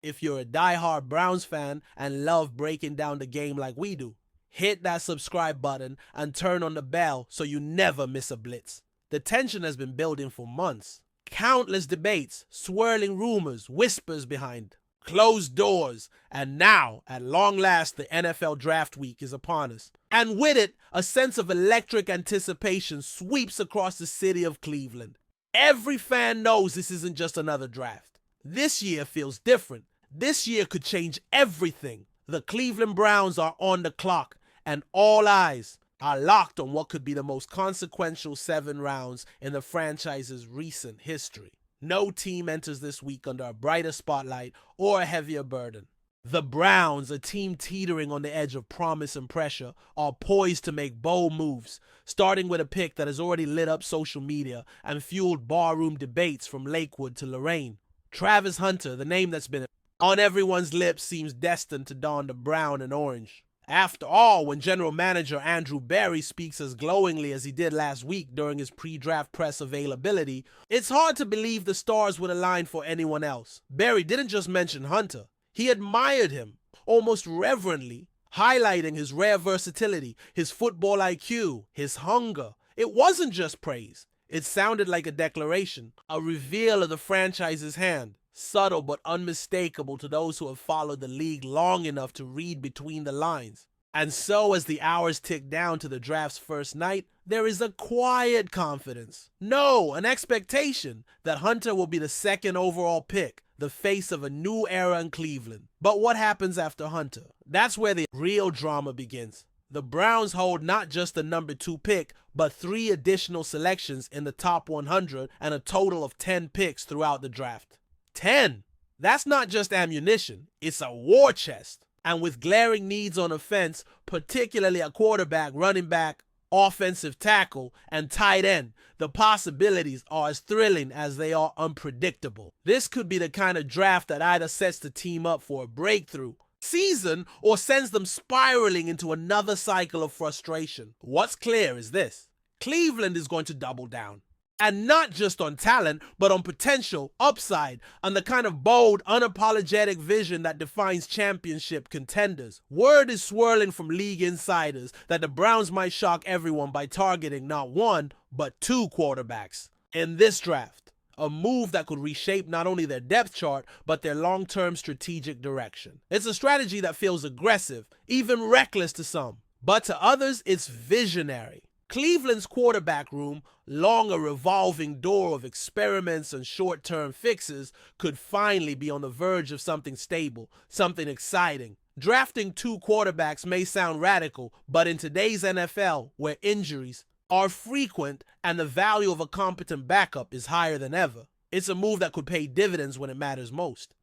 If you're a diehard Browns fan and love breaking down the game like we do, hit that subscribe button and turn on the bell so you never miss a blitz. The tension has been building for months. Countless debates, swirling rumors, whispers behind closed doors, and now, at long last, the NFL draft week is upon us. And with it, a sense of electric anticipation sweeps across the city of Cleveland. Every fan knows this isn't just another draft. This year feels different. This year could change everything. The Cleveland Browns are on the clock, and all eyes are locked on what could be the most consequential 7 rounds in the franchise's recent history. No team enters this week under a brighter spotlight or a heavier burden. The Browns, a team teetering on the edge of promise and pressure, are poised to make bold moves, starting with a pick that has already lit up social media and fueled barroom debates from Lakewood to Lorraine. Travis Hunter, the name that's been on everyone's lips, seems destined to don the brown and orange. After all, when General Manager Andrew Berry speaks as glowingly as he did last week during his pre-draft press availability, it's hard to believe the stars would align for anyone else. Berry didn't just mention Hunter. He admired him, almost reverently, highlighting his rare versatility, his football IQ, his hunger. It wasn't just praise. It sounded like a declaration, a reveal of the franchise's hand. Subtle but unmistakable to those who have followed the league long enough to read between the lines. And so as the hours tick down to the draft's first night, there is a quiet confidence. No, an expectation that Hunter will be the 2nd overall pick, the face of a new era in Cleveland. But what happens after Hunter? That's where the real drama begins. The Browns hold not just the number 2 pick, but 3 additional selections in the top 100 and a total of 10 picks throughout the draft. 10. That's not just ammunition, it's a war chest. And with glaring needs on offense, particularly at quarterback, running back, offensive tackle, and tight end, the possibilities are as thrilling as they are unpredictable. This could be the kind of draft that either sets the team up for a breakthrough season or sends them spiraling into another cycle of frustration. What's clear is this: Cleveland is going to double down. And not just on talent, but on potential, upside, and the kind of bold, unapologetic vision that defines championship contenders. Word is swirling from league insiders that the Browns might shock everyone by targeting not 1, but 2 quarterbacks in this draft. A move that could reshape not only their depth chart, but their long-term strategic direction. It's a strategy that feels aggressive, even reckless to some, but to others, it's visionary. Cleveland's quarterback room, long a revolving door of experiments and short-term fixes, could finally be on the verge of something stable, something exciting. Drafting 2 quarterbacks may sound radical, but in today's NFL, where injuries are frequent and the value of a competent backup is higher than ever, it's a move that could pay dividends when it matters most.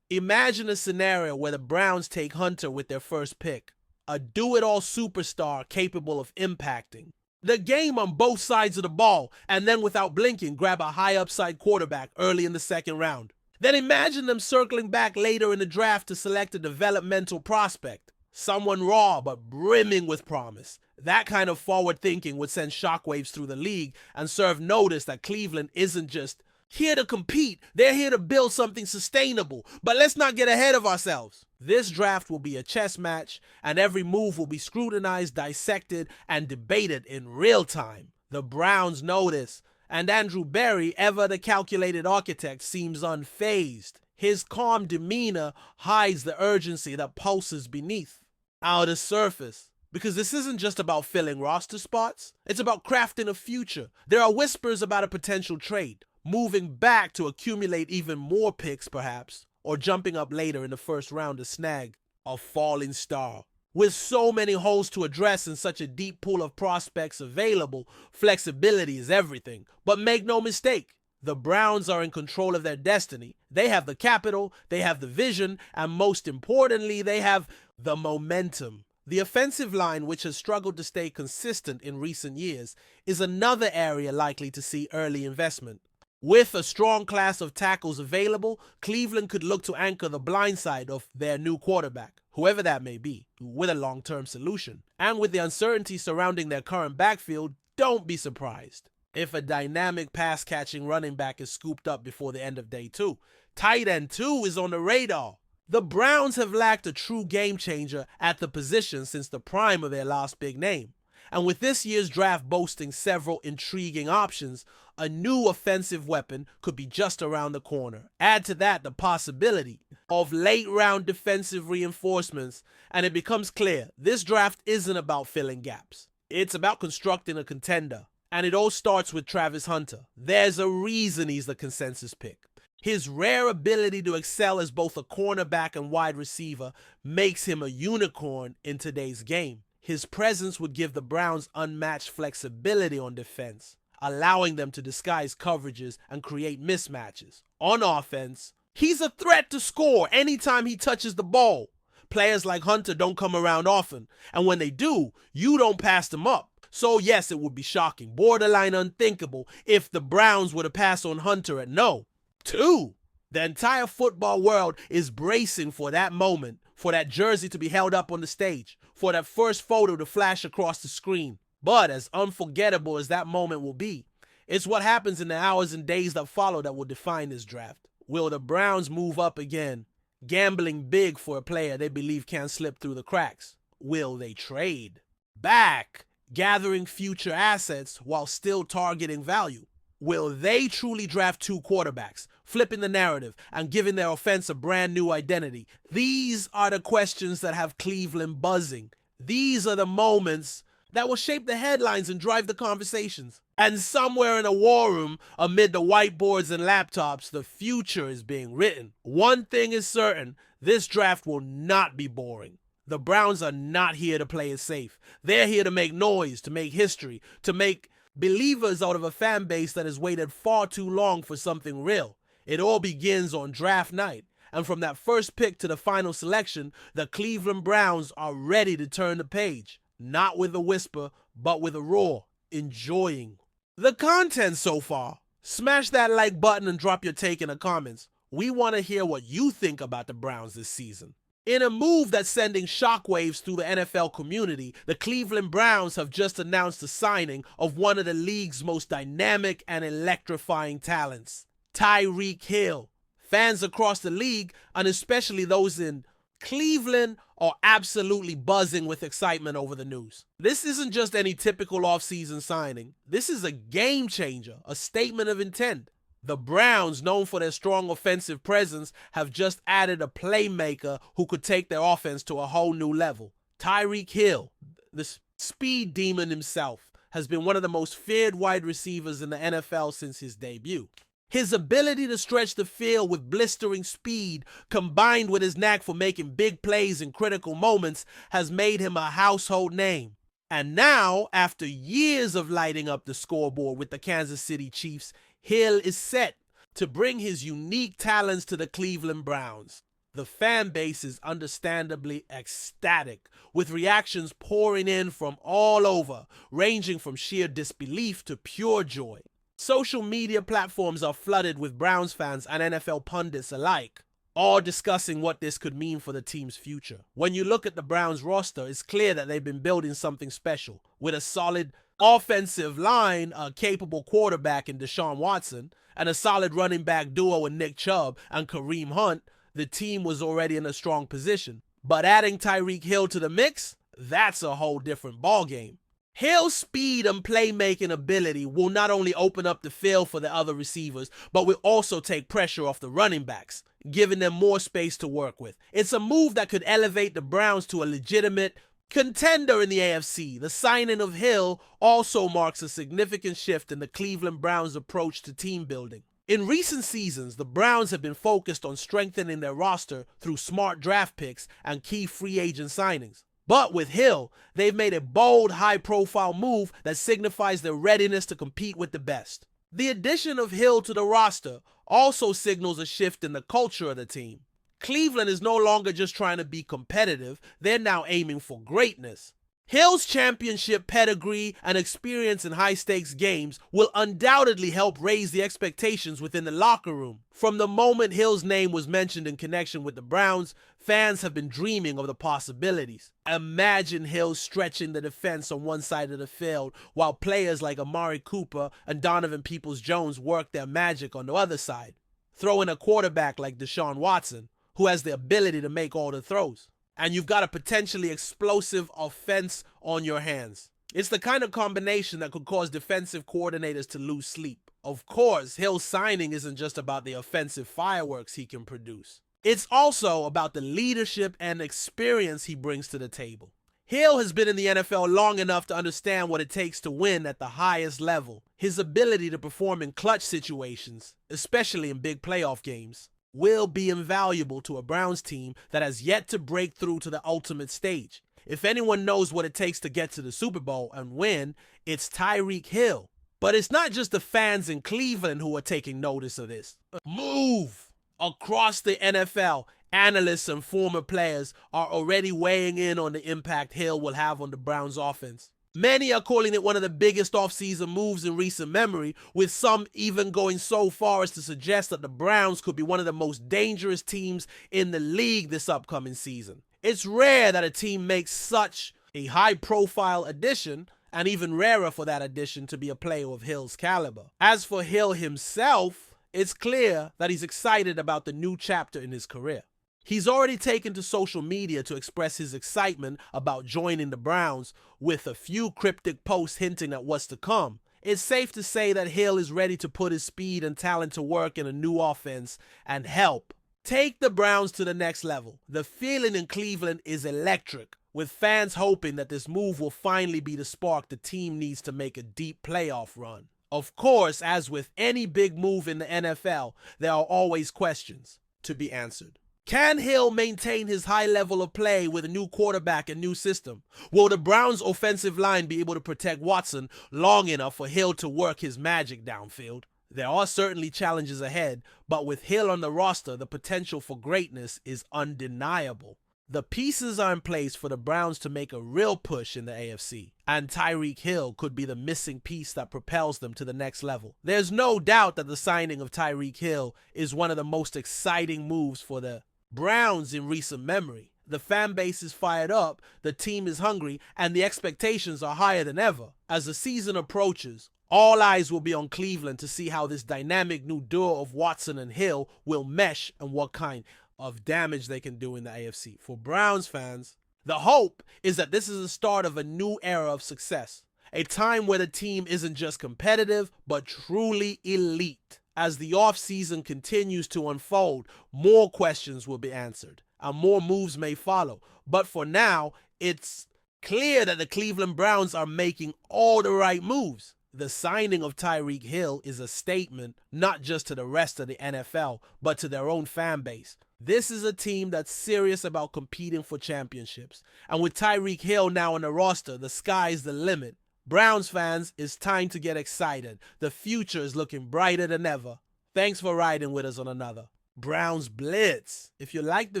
Imagine a scenario where the Browns take Hunter with their first pick, a do-it-all superstar capable of impacting the game on both sides of the ball, and then without blinking grab a high-upside quarterback early in the 2nd round. Then imagine them circling back later in the draft to select a developmental prospect, someone raw but brimming with promise. That kind of forward thinking would send shockwaves through the league and serve notice that Cleveland isn't just here to compete, they're here to build something sustainable. But let's not get ahead of ourselves. This draft will be a chess match, and every move will be scrutinized, dissected, and debated in real time. The Browns know this, and Andrew Berry, ever the calculated architect, seems unfazed. His calm demeanor hides the urgency that pulses beneath. Out the surface. Because this isn't just about filling roster spots, it's about crafting a future. There are whispers about a potential trade, moving back to accumulate even more picks perhaps, or jumping up later in the 1st round to snag a falling star. With so many holes to address and such a deep pool of prospects available, flexibility is everything. But make no mistake, the Browns are in control of their destiny. They have the capital, they have the vision, and most importantly, they have the momentum. The offensive line, which has struggled to stay consistent in recent years, is another area likely to see early investment. With a strong class of tackles available, Cleveland could look to anchor the blind side of their new quarterback, whoever that may be, with a long-term solution. And with the uncertainty surrounding their current backfield, don't be surprised if a dynamic pass-catching running back is scooped up before the end of day 2. Tight end 2 is on the radar. The Browns have lacked a true game changer at the position since the prime of their last big name. And with this year's draft boasting several intriguing options, a new offensive weapon could be just around the corner. Add to that the possibility of late-round defensive reinforcements, and it becomes clear this draft isn't about filling gaps. It's about constructing a contender. And it all starts with Travis Hunter. There's a reason he's the consensus pick. His rare ability to excel as both a cornerback and wide receiver makes him a unicorn in today's game. His presence would give the Browns unmatched flexibility on defense, allowing them to disguise coverages and create mismatches. On offense, he's a threat to score anytime he touches the ball. Players like Hunter don't come around often, and when they do, you don't pass them up. So yes, it would be shocking, borderline unthinkable, if the Browns were to pass on Hunter at no. 2. The entire football world is bracing for that moment, for that jersey to be held up on the stage, for that first photo to flash across the screen. But as unforgettable as that moment will be, it's what happens in the hours and days that follow that will define this draft. Will the Browns move up again, gambling big for a player they believe can't slip through the cracks? Will they trade back, gathering future assets while still targeting value? Will they truly draft 2 quarterbacks, flipping the narrative and giving their offense a brand new identity? These are the questions that have Cleveland buzzing. These are the moments that will shape the headlines and drive the conversations. And somewhere in a war room, amid the whiteboards and laptops, the future is being written. One thing is certain, this draft will not be boring. The Browns are not here to play it safe. They're here to make noise, to make history, to make believers out of a fan base that has waited far too long for something real. It all begins on draft night. And from that first pick to the final selection, the Cleveland Browns are ready to turn the page. Not with a whisper, but with a roar, enjoying the content so far. Smash that like button and drop your take in the comments. We want to hear what you think about the Browns this season. In a move that's sending shockwaves through the NFL community, the Cleveland Browns have just announced the signing of one of the league's most dynamic and electrifying talents, Tyreek Hill. Fans across the league, and especially those in Cleveland, are absolutely buzzing with excitement over the news. This isn't just any typical offseason signing. This is a game changer, a statement of intent. The Browns, known for their strong offensive presence, have just added a playmaker who could take their offense to a whole new level. Tyreek Hill, the speed demon himself, has been one of the most feared wide receivers in the NFL since his debut. His ability to stretch the field with blistering speed, combined with his knack for making big plays in critical moments, has made him a household name. And now, after years of lighting up the scoreboard with the Kansas City Chiefs, Hill is set to bring his unique talents to the Cleveland Browns. The fan base is understandably ecstatic, with reactions pouring in from all over, ranging from sheer disbelief to pure joy. Social media platforms are flooded with Browns fans and NFL pundits alike, all discussing what this could mean for the team's future. When you look at the Browns roster, it's clear that they've been building something special, with a solid offensive line, a capable quarterback in Deshaun Watson, and a solid running back duo in Nick Chubb and Kareem Hunt. The team was already in a strong position. But adding Tyreek Hill to the mix, that's a whole different ballgame. Hill's speed and playmaking ability will not only open up the field for the other receivers, but will also take pressure off the running backs, giving them more space to work with. It's a move that could elevate the Browns to a legitimate contender in the AFC. The signing of Hill also marks a significant shift in the Cleveland Browns' approach to team building. In recent seasons, the Browns have been focused on strengthening their roster through smart draft picks and key free agent signings. But with Hill, they've made a bold, high-profile move that signifies their readiness to compete with the best. The addition of Hill to the roster also signals a shift in the culture of the team. Cleveland is no longer just trying to be competitive, they're now aiming for greatness. Hill's championship pedigree and experience in high-stakes games will undoubtedly help raise the expectations within the locker room. From the moment Hill's name was mentioned in connection with the Browns, fans have been dreaming of the possibilities. Imagine Hill stretching the defense on one side of the field while players like Amari Cooper and Donovan Peoples-Jones work their magic on the other side. Throw in a quarterback like Deshaun Watson, who has the ability to make all the throws. And you've got a potentially explosive offense on your hands. It's the kind of combination that could cause defensive coordinators to lose sleep. Of course, Hill's signing isn't just about the offensive fireworks he can produce. It's also about the leadership and experience he brings to the table. Hill has been in the NFL long enough to understand what it takes to win at the highest level. His ability to perform in clutch situations, especially in big playoff games, will be invaluable to a Browns team that has yet to break through to the ultimate stage. If anyone knows what it takes to get to the Super Bowl and win, it's Tyreek Hill. But it's not just the fans in Cleveland who are taking notice of this. Move! Across the NFL, analysts and former players are already weighing in on the impact Hill will have on the Browns offense. Many are calling it one of the biggest offseason moves in recent memory, with some even going so far as to suggest that the Browns could be one of the most dangerous teams in the league this upcoming season. It's rare that a team makes such a high-profile addition, and even rarer for that addition to be a player of Hill's caliber. As for Hill himself, it's clear that he's excited about the new chapter in his career. He's already taken to social media to express his excitement about joining the Browns, with a few cryptic posts hinting at what's to come. It's safe to say that Hill is ready to put his speed and talent to work in a new offense and help take the Browns to the next level. The feeling in Cleveland is electric, with fans hoping that this move will finally be the spark the team needs to make a deep playoff run. Of course, as with any big move in the NFL, there are always questions to be answered. Can Hill maintain his high level of play with a new quarterback and new system? Will the Browns' offensive line be able to protect Watson long enough for Hill to work his magic downfield? There are certainly challenges ahead, but with Hill on the roster, the potential for greatness is undeniable. The pieces are in place for the Browns to make a real push in the AFC, and Tyreek Hill could be the missing piece that propels them to the next level. There's no doubt that the signing of Tyreek Hill is one of the most exciting moves for the Browns in recent memory. The fan base is fired up, the team is hungry, and the expectations are higher than ever. As the season approaches, all eyes will be on Cleveland to see how this dynamic new duo of Watson and Hill will mesh and what kind of damage they can do in the AFC. For Browns fans, the hope is that this is the start of a new era of success, a time where the team isn't just competitive, but truly elite. As the offseason continues to unfold, more questions will be answered, and more moves may follow. But for now, it's clear that the Cleveland Browns are making all the right moves. The signing of Tyreek Hill is a statement not just to the rest of the NFL, but to their own fan base. This is a team that's serious about competing for championships. And with Tyreek Hill now on the roster, the sky's the limit. Browns fans, it's time to get excited. The future is looking brighter than ever. Thanks for riding with us on another Browns Blitz. If you liked the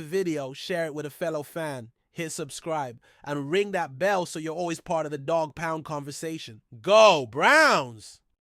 video, share it with a fellow fan. Hit subscribe and ring that bell so you're always part of the Dawg Pound conversation. Go Browns!